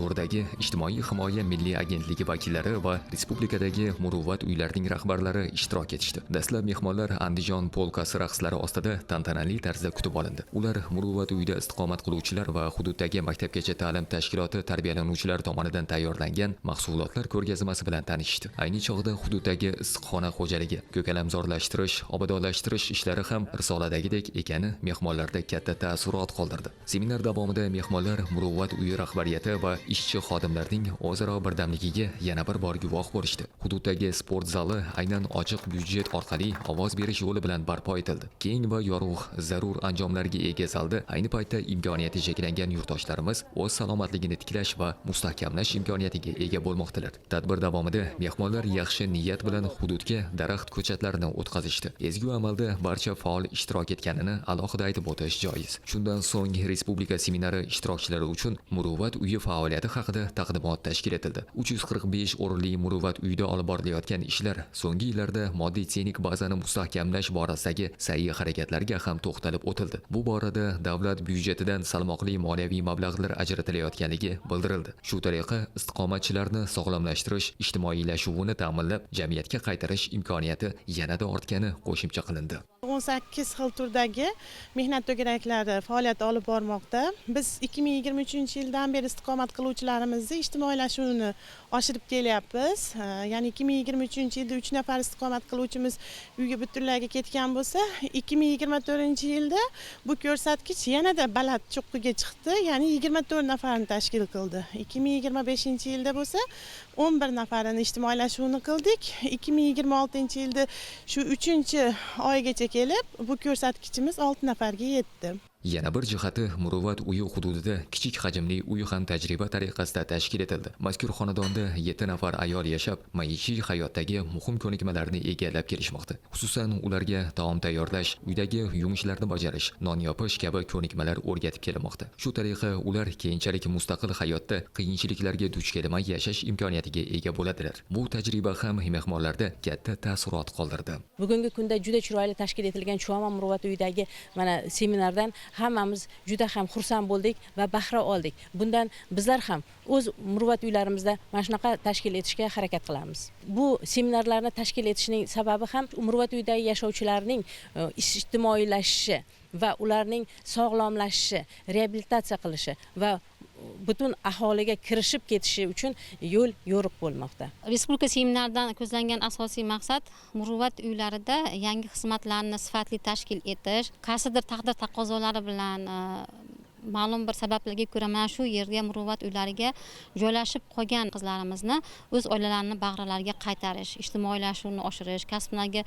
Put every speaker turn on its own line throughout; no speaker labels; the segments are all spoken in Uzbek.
To'g'ridagi ijtimoiy himoya milliy agentligi vakillari va respublikadagi muruvvat uylarining rahbarlari ishtirok etishdi. Dastlab mehmonlar Andijon polkasi raqslari ostida tantanali tarzda kutib olindi. Ular muruvvat uyida istiqomat qiluvchilar va hududdagi maktabgacha ta'lim tashkiloti tarbiyalanuvchilari tomonidan tayyorlangan mahsulotlar ko'rgazmasi bilan tanishishdi. Ayni chog'da hududdagi issiqxona xo'jaligi, ko'kalamzorlashtirish, obodonlashtirish ishlari ham risoladagidek ekani mehmonlarda katta taassurot qoldirdi. Seminar davomida mehmonlar muruvvat uyi rahbariyati va ishchi xodimlarning o'zaro birdamligiga yana bir bor guvoh bo'lishdi. Hududdagi sport zali aynan ochiq byudjet orqali ovoz berish yo'li bilan barpo etildi. Keng va yorug', zarur anjomlarga ega zalda ayni paytda imkoniyati cheklangan yurtdoshlarimiz o'z salomatligini tiklash va mustahkamlash imkoniyatiga ega bo'lmoqdalar. Tadbir davomida mehmonlar yaxshi niyat bilan hududga daraxt ko'chatlarini o'tkazishdi. Ezgu amalda barcha faol ishtirok etganini alohida aytib o'tish joiz. Shundan so'ng respublika seminari ishtirokchilari uchun muruvvat uyi faoliyati haqida taqdimot tashkil etildi. 345 o'rinli muruvvat uyida olib borilayotgan ishlar so'nggi yillarda moddiy texnik bazani mustahkamlash borasidagi sa'yi harakatlarga ham to'xtalib o'tildi. Bu borada davlat byudjetidan salmoqli moliyaviy mablag'lar ajratilayotganligi bildirildi. Shu tariqa istiqomatchilarni sog'lomlashtirish, ijtimoiylashuvini ta'minlab, jamiyatga qaytarish imkoniyati yanada ortgani qo'shimcha qilindi.
18 xil turdagi mehnat to'garaklari faoliyat olib bormoqda. Biz 2023-yildan beri istiqomat qiluvchilarimizni ijtimoiylashuvini oshirib kelyapmiz. Ya'ni 2023-yilda 3 nafar istiqomat qiluvchimiz uyga butunlayga ketgan bo'lsa, 2024-yilda bu ko'rsatkich yanada baland cho'qqiga chiqdi, ya'ni 24 nafarni tashkil qildi. 2025-yilda bo'lsa 11 nafarini ijtimoiylashuvini qildik. 2026-yilda shu 3-oygacha kelib bu ko'rsatkichimiz 6 nafarga yetdi.
Yana bir jihati muruvvat uyi hududida kichik hajmli uy ham tajriba tariqasida tashkil etildi. Mazkur xonadonda 7 nafar ayol yashab, maishiy hayotdagi muhim ko'nikmalarni egallab kelishmoqda. Xususan, ularga taom tayyorlash, uydagi yumushlarni bajarish, non yopish kabi ko'nikmalar o'rgatib kelinmoqda. Shu tariqa ular keyinchalik mustaqil hayotda qiyinchiliklarga duch kelmay yashash imkoniyatiga ega bo'ladilar. Bu tajriba ham mehmonlarda katta taassurot qoldirdi.
Bugungi kunda juda chiroyli tashkil etilgan Chuama muruvvat uyidagi mana seminardan hammamiz juda ham xursand bo'ldik va bahra oldik. Bundan bizlar ham o'z muruvvat uylarimizda mana shunaqa tashkil etishga harakat qilamiz. Bu seminarlarni tashkil etishning sababi ham muruvvat uyidagi yashovchilarning ijtimoiylashishi va ularning sog'lomlashishi, reabilitatsiya qilishi va butun aholiga kirishib ketishi uchun yo'l yo'riq bo'lmoqda.
Respublika seminaridan ko'zlangan asosiy maqsad muruvvat uylarida yangi xizmatlarni sifatli tashkil etish, qaysidir taqdir taqozolari bilan ma'lum bir sabablarga ko'ra mana shu yerga muruvvat uylariga joylashib qolgan qizlarimizni o'z oilalarini bag'rilariga qaytarish, ijtimoiylashuvni oshirish, kasblarga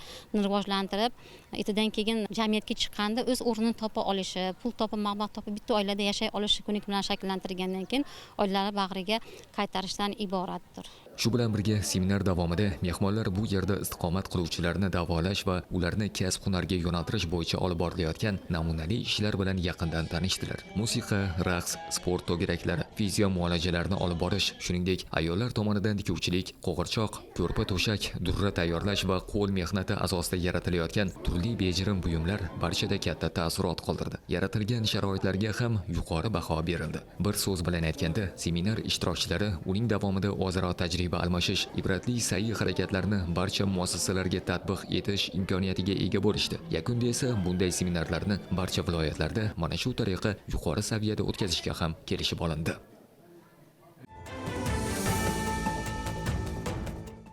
rivojlantirib, etidan keyin jamiyatga chiqqanda o'z o'rnini topa olishi, pul topib, mablag' topib bitta oilada yashay olishi ko'nikmalarni shakllantirgandan keyin oilalari bag'riga qaytarishdan iboratdir.
Shu bilan birga seminar davomida mehmonlar bu yerda istiqomat qiluvchilarni davolash va ularni kasb-hunarga yo'naltirish bo'yicha olib borilayotgan namunali ishlar bilan yaqindan tanishdilar. Musiqa, raqs, sport to'garaklari, fizio muolajalarni olib borish, shuningdek, ayollar tomonidan tikuvchilik, qo'g'irchoq, ko'rpa to'shak, durra tayyorlash va qo'l mehnati asosida yaratilayotgan turli bejirim buyumlar barchada katta taassurot qoldirdi. Yaratilgan sharoitlarga ham yuqori baho berildi. Bir so'z bilan aytganda, seminar ishtirokchilari uning davomida o'zaro tajriba almashish, ibratli sa'yi harakatlarni barcha muassasalarga tatbiq etish imkoniyatiga ega bo'lishdi. Yakunda esa bunday seminarlarni barcha viloyatlarda mana shu tariqa yuqori saviyada o'tkazishga ham kelishib olindi.